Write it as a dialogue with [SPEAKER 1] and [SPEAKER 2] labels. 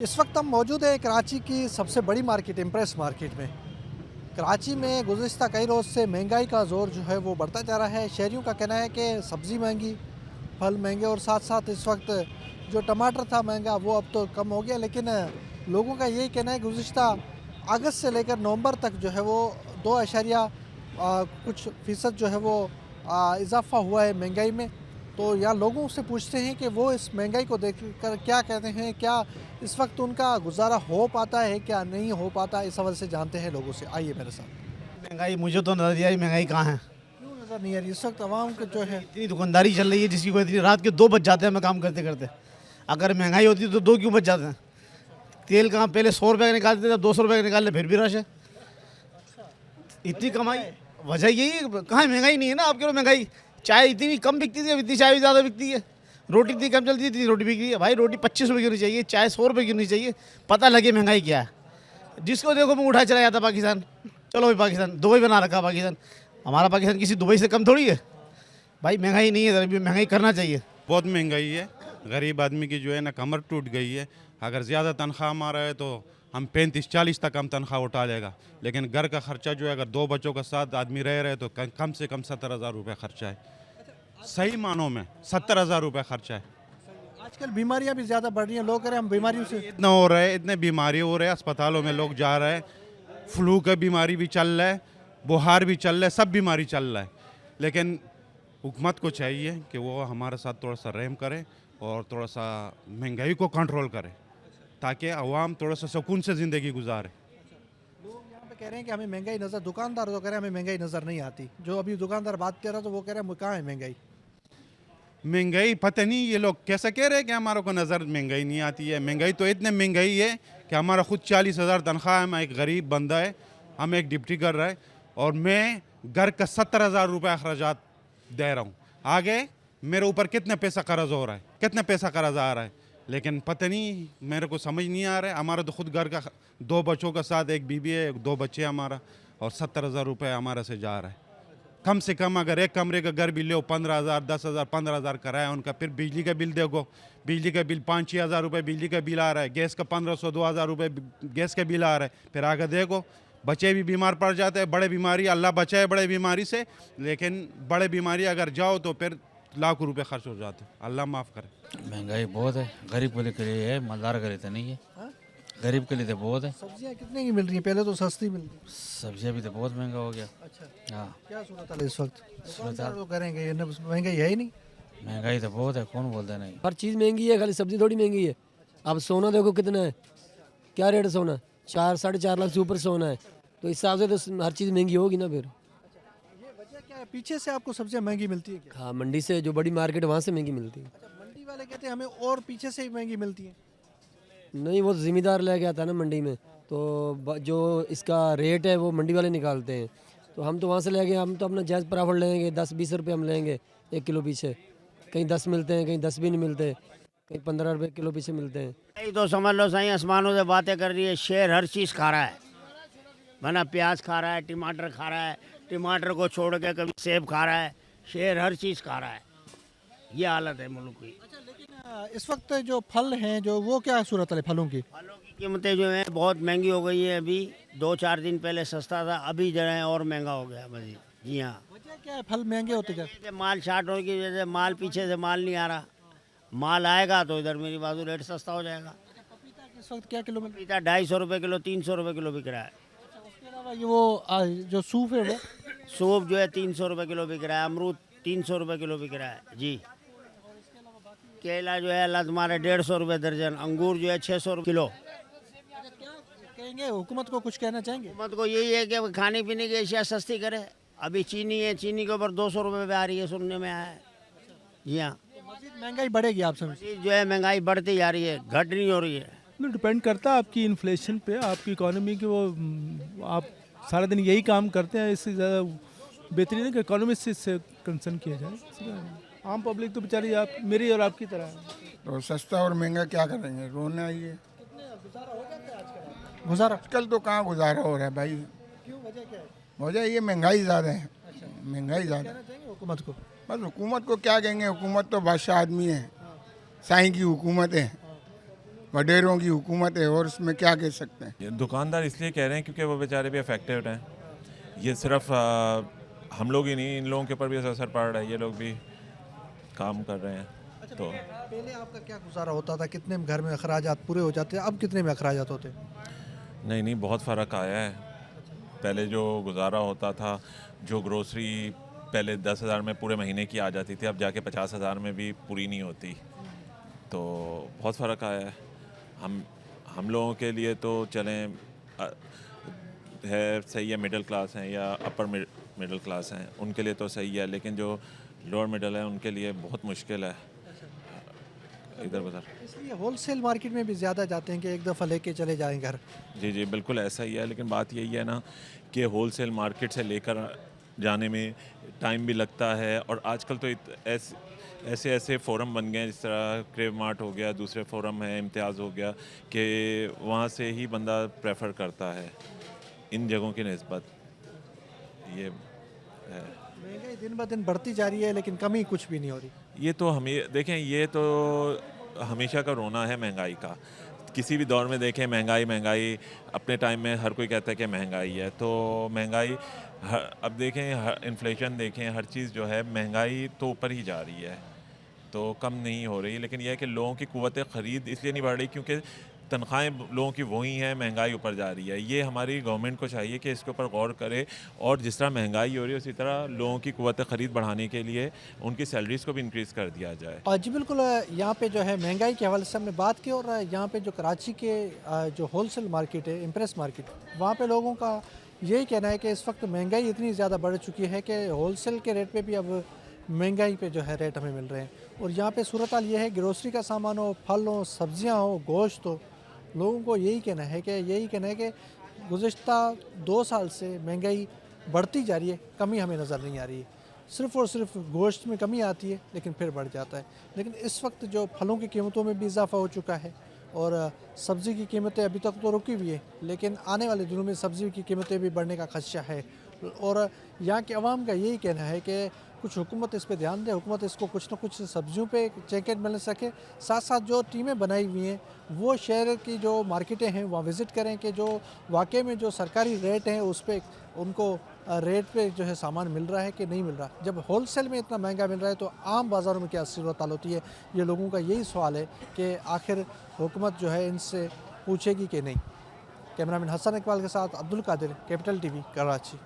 [SPEAKER 1] इस वक्त हम मौजूद है कराची की सबसे बड़ी मार्केट इम्प्रेस मार्केट में। कराची में गुज़िश्ता कई रोज़ से महंगाई का ज़ोर जो है वो बढ़ता जा रहा है। शहरियों का कहना है कि सब्ज़ी महंगी, फल महंगे और साथ साथ इस वक्त जो टमाटर था महंगा वो अब तो कम हो गया, लेकिन लोगों का यही कहना है गुज़िश्ता अगस्त से लेकर नवंबर तक जो है वो 2 कुछ फ़ीसद जो है वो इजाफ़ा हुआ है महंगाई में। तो यहाँ लोगों से पूछते हैं कि वो इस महंगाई को देख कर क्या कहते हैं, क्या इस वक्त उनका गुजारा हो पाता है, क्या नहीं हो पाता, इस हवाले से जानते हैं लोगों से। आइए मेरे साथ।
[SPEAKER 2] महंगाई मुझे तो नजर आई, महंगाई कहाँ है।
[SPEAKER 1] क्यों नज़र नहीं आ रही इस वक्त आवाम को जो है?
[SPEAKER 2] इतनी दुकानदारी चल रही है जिसकी कोई इतनी रात के 2 बज जाते हैं हमें काम करते करते। अगर महंगाई होती तो 2 क्यों बज जाते हैं। तेल कहाँ पहले 100 रुपये का निकालते थे, अब 200 रुपये का निकाल ले फिर भी रश है। इतनी कमाई वजह यही है, कहाँ महंगाई नहीं है ना। आपके महंगाई चाय इतनी कम बिकती थी, अब इतनी चाय भी ज़्यादा बिकती है। रोटी इतनी कम चलती थी, रोटी बिक रही है। भाई रोटी 25 रुपये की होनी चाहिए, चाय 100 रुपये की होनी चाहिए, पता लगे महंगाई क्या है। जिसको देखो मुँह उठा चला जाता पाकिस्तान। चलो भाई पाकिस्तान दुबई बना रखा पाकिस्तान। हमारा पाकिस्तान किसी दुबई से कम थोड़ी है। भाई महंगाई नहीं है, महंगाई करना चाहिए।
[SPEAKER 3] बहुत महंगाई है। गरीब आदमी की जो है ना कमर टूट गई है। अगर ज़्यादा तनख्वाह हमारा है तो हम 35-40 तक हम तनख्वाह उठा लेगा, लेकिन घर का खर्चा जो है अगर 2 बच्चों के साथ आदमी रह रहे तो कम से कम 70,000 रुपये खर्चा है। सही मानों में 70,000 रुपये खर्चा है।
[SPEAKER 1] आजकल बीमारियां भी ज़्यादा बढ़ रही हैं, लोग कह रहे हैं हम बीमारियों से।
[SPEAKER 3] इतना हो रहा है, इतने बीमारी हो रहे हैं, अस्पतालों में लोग जा रहे हैं। फ्लू का बीमारी भी चल रहा है, बुखार भी चल रहा है, सब बीमारी चल रहा है। लेकिन हुकूमत को चाहिए कि वो हमारे साथ थोड़ा सा रहम करे और थोड़ा सा महंगाई को कंट्रोल करे, ताकि अवाम थोड़ा सा सुकून से ज़िंदगी गुजारे।
[SPEAKER 1] लोग यहाँ पे कह रहे हैं कि हमें महंगाई नज़र, दुकानदार तो कह रहे हैं हमें महंगाई नज़र नहीं आती। जो अभी दुकानदार बात कर रहा तो वो कह रहे हैं कहाँ है महंगाई।
[SPEAKER 3] महंगाई पता नहीं ये लोग कैसा कह रहे हैं कि हमारे को नज़र महंगाई नहीं आती है। महंगाई तो इतने महंगाई है कि हमारा खुद 40,000 तनख्वाह है। मैं एक गरीब बंदा है, हम एक डिप्टी कर रहा है और मैं घर का 70,000 रुपये अखराजात दे रहा हूँ। आगे मेरे ऊपर कितना पैसा कर्ज हो रहा है, कितना पैसा कर्ज आ रहा है, लेकिन पता नहीं मेरे को समझ नहीं आ रहा है। हमारा तो खुद घर का 2 बच्चों का साथ, एक बीबी है, 2 बच्चे हमारा, और 70,000 रुपये हमारे से जा रहा है। कम से कम अगर एक कमरे का घर भी लो 15,000, 10,000, 15,000 कराया उनका, फिर बिजली का बिल देखो, बिजली का बिल 5-6 हज़ार रुपये बिजली का बिल आ रहा है, गैस का 1,500, 2,000 रुपये गैस का बिल आ रहा है। फिर आगे देखो बच्चे भी बीमार पड़ जाते हैं, बड़े बीमारी, अल्लाह बचाए बड़े बीमारी से, लेकिन बड़े बीमारी अगर जाओ तो फिर लाखों रुपए खर्च हो जाते हैं। अल्लाह माफ़ करे।
[SPEAKER 4] महंगाई बहुत है, गरीब के लिए है, मालदार के लिए तो नहीं है।
[SPEAKER 1] हाँ?
[SPEAKER 4] गरीब के लिए तो बहुत है।
[SPEAKER 1] सब्जियाँ कितने की मिल रही हैं? पहले तो सस्ती मिलती थी।
[SPEAKER 4] सब्जियां भी तो बहुत महंगा हो गया।
[SPEAKER 1] अच्छा,
[SPEAKER 4] हाँ,
[SPEAKER 1] क्या सूरत है इस वक्त? दुकानदार तो करेंगे ये महंगाई है ही नहीं।
[SPEAKER 4] महंगाई तो बहुत है, कौन बोलता नहीं।
[SPEAKER 5] हर चीज़ महंगी है, खाली सब्जी थोड़ी महंगी है। अब सोना देखो कितना है, क्या रेट है सोना? 4-4.5 लाख से ऊपर सोना है, तो इस हिसाब से तो हर चीज़ महंगी होगी ना फिर।
[SPEAKER 1] ये वजह क्या है? पीछे से आपको सब्जियाँ महंगी मिलती है क्या?
[SPEAKER 5] हाँ, मंडी से जो बड़ी मार्केट है वहाँ से महंगी मिलती है।
[SPEAKER 1] अच्छा, मंडी वाले कहते हैं हमें और पीछे से ही महंगी मिलती है।
[SPEAKER 5] नहीं, वो ज़िम्मेदार ले गया था ना मंडी में, तो जो इसका रेट है वो मंडी वाले निकालते हैं। तो हम तो वहाँ से ले गए, हम तो अपना जायज़ प्रॉफिट लेंगे, 10-20 रुपये हम लेंगे 1 किलो पीछे। कहीं 10 मिलते हैं, कहीं 10 भी नहीं मिलते, कहीं 15 रुपये किलो पीछे मिलते हैं।
[SPEAKER 6] यही तो समझ लो सही, आसमानों से बातें कर रही है। शेर हर चीज़ खा रहा है, बना प्याज खा रहा है, टमाटर खा रहा है, टमाटर को छोड़ के कभी सेब खा रहा है। शेर हर चीज़ खा रहा है, ये हालत है मुल्क की।
[SPEAKER 1] अच्छा, लेकिन इस वक्त जो फल हैं जो वो क्या सूरत है फलों की?
[SPEAKER 6] फलों की कीमतें जो हैं बहुत महंगी हो गई हैं। अभी 2-4 दिन पहले सस्ता था, अभी जो है और महंगा हो गया मजीद। जी हाँ,
[SPEAKER 1] वजह क्या है फल महंगे होते जा?
[SPEAKER 6] जैसे माल शार्ट होने की वजह से, माल पीछे से माल नहीं आ रहा। माल आएगा तो इधर मेरी बाजू रेट सस्ता हो जाएगा।
[SPEAKER 1] पपीता इस वक्त क्या किलो मिल रहा है?
[SPEAKER 6] पपीता 250 रुपये किलो, 300 रुपये किलो बिक रहा है।
[SPEAKER 1] उसके अलावा ये वो जो सूफ है वो
[SPEAKER 6] सूप जो है 300 रुपये किलो बिक रहा है। अमरूद 300 रुपये किलो बिक रहा है जी। केला जो है अल्लाह तुम्हारे 150 रुपये दर्जन। अंगूर जो है 600 रुपये किलो।
[SPEAKER 1] कहेंगे हुकूमत को कुछ कहना चाहेंगे?
[SPEAKER 6] हुकूमत को यही है कि खाने पीने की अशिया सस्ती करे। अभी चीनी है, चीनी के ऊपर 200 रुपये पे आ रही है, सुनने में आया है। जी हाँ,
[SPEAKER 1] मजीद महंगाई बढ़ेगी आप समझ?
[SPEAKER 6] चीज़ जो है महंगाई बढ़ती जा रही है, घट नहीं हो रही है।
[SPEAKER 7] डिपेंड करता है आपकी इन्फ्लेशन पे, आपकी इकोनॉमी की। वो आप सारा दिन यही काम करते हैं, इससे ज़्यादा बेहतरीन है कि इकोनॉमी से इससे कंसर्न किया जाए। आम पब्लिक तो बेचारी आप मेरी और आपकी तरह है।
[SPEAKER 8] तो सस्ता और महंगा क्या करेंगे, रोना ही है।
[SPEAKER 1] गुजारा
[SPEAKER 8] आजकल तो कहाँ गुजारा हो रहा है भाई।
[SPEAKER 1] क्यों, वजह क्या है?
[SPEAKER 8] वजह ये महंगाई ज़्यादा है। महंगाई ज़्यादा
[SPEAKER 1] कहना चाहेंगे हुकूमत को?
[SPEAKER 8] बस हुकूमत को क्या कहेंगे, हुकूमत तो बादशाह आदमी है, साईं की हुकूमत है। वडेरों की हुकूमत है और इसमें क्या कह सकते हैं।
[SPEAKER 9] ये दुकानदार इसलिए कह रहे हैं क्योंकि वो बेचारे भी अफेक्टेड हैं। ये सिर्फ हम लोग ही नहीं, इन लोगों के ऊपर भी असर पड़ रहा है, ये लोग भी काम कर रहे हैं। तो
[SPEAKER 1] पहले आपका क्या गुजारा होता था, कितने में घर में अखराजात पूरे हो जाते, अब कितने में अखराजात होते?
[SPEAKER 9] नहीं, बहुत फ़र्क आया है। पहले जो गुजारा होता था, जो ग्रोसरी पहले 10,000 में पूरे महीने की आ जाती थी, अब जाके 50,000 में भी पूरी नहीं होती। तो बहुत फ़र्क आया है। हम लोगों के लिए तो चलें है सही है, मिडिल क्लास हैं या अपर मिडिल क्लास हैं, उनके लिए तो सही है, लेकिन जो लोअर मिडिल है उनके लिए बहुत मुश्किल है इधर उधर।
[SPEAKER 1] इसलिए होलसेल मार्केट में भी ज़्यादा जाते हैं कि एक दफ़ा लेके चले जाएं घर।
[SPEAKER 9] जी बिल्कुल ऐसा ही है, लेकिन बात यही है ना कि होलसेल मार्केट से लेकर जाने में टाइम भी लगता है। और आजकल तो ऐसे फ़ोरम बन गए हैं, जिस तरह क्रेव मार्ट हो गया, दूसरे फ़ोरम है, इम्तियाज़ हो गया, कि वहाँ से ही बंदा प्रेफर करता है इन जगहों की निस्बत। ये है।
[SPEAKER 1] महंगाई दिन ब दिन बढ़ती जा रही है लेकिन कमी कुछ भी नहीं हो रही।
[SPEAKER 9] ये तो हमें देखें, ये तो हमेशा का रोना है महंगाई का। किसी भी दौर में देखें महंगाई अपने टाइम में हर कोई कहता है कि महंगाई है, तो महंगाई अब देखें, इन्फ्लेशन देखें, हर चीज़ जो है महंगाई तो ऊपर ही जा रही है, तो कम नहीं हो रही। लेकिन यह है कि लोगों की कुव्वत ख़रीद इसलिए नहीं बढ़ रही क्योंकि तनख्वाहें लोगों की वही हैं, महंगाई ऊपर जा रही है। ये हमारी गवर्नमेंट को चाहिए कि इसके ऊपर गौर करे, और जिस तरह महंगाई हो रही है उसी तरह लोगों की कुव्वत ख़रीद बढ़ाने के लिए उनकी सैलरीज़ को भी इंक्रीज़ कर दिया जाए।
[SPEAKER 1] जी बिल्कुल, यहाँ पे जो है महंगाई के हवाले से हमने बात की, और यहाँ पे जो कराची के जो होलसेल मार्केट है, इम्प्रेस मार्केट, वहाँ पे लोगों का यही कहना है कि इस वक्त महंगाई इतनी ज़्यादा बढ़ चुकी है कि होलसेल के रेट पे भी अब महंगाई पे जो है रेट हमें मिल रहे हैं। और यहाँ पे सूरत हाल ये है, ग्रोसरी का सामान हो, फल हो, सब्जियाँ हो, गोश्त हो, लोगों को यही कहना है कि गुज़िश्ता 2 साल से महंगाई बढ़ती जा रही है, कमी हमें नज़र नहीं आ रही है। सिर्फ़ और सिर्फ गोश्त में कमी आती है लेकिन फिर बढ़ जाता है। लेकिन इस वक्त जो फलों की कीमतों में भी इजाफ़ा हो चुका है, और सब्ज़ी की कीमतें अभी तक तो रुकी हुई है, लेकिन आने वाले दिनों में सब्ज़ी की कीमतें भी बढ़ने का खदशा है। और यहाँ के अवाम का यही कहना है कि कुछ हुकूमत इस पे ध्यान दे, हुकूमत इसको कुछ न कुछ सब्जियों पे चेक एंड बैलेंस रखे। साथ साथ जो टीमें बनाई हुई हैं वो शहर की जो मार्केटें हैं वहाँ विज़िट करें कि जो वाकई में जो सरकारी रेट हैं उस पर उनको रेट पे जो है सामान मिल रहा है कि नहीं मिल रहा। जब होलसेल में इतना महंगा मिल रहा है तो आम बाज़ारों में क्या सूरत हाल होती है, ये लोगों का यही सवाल है कि आखिर हुकूमत जो है इनसे पूछेगी कि नहीं। कैमरामैन हसन इकबाल के साथ अब्दुल कादिर, कैपिटल टीवी, कराची।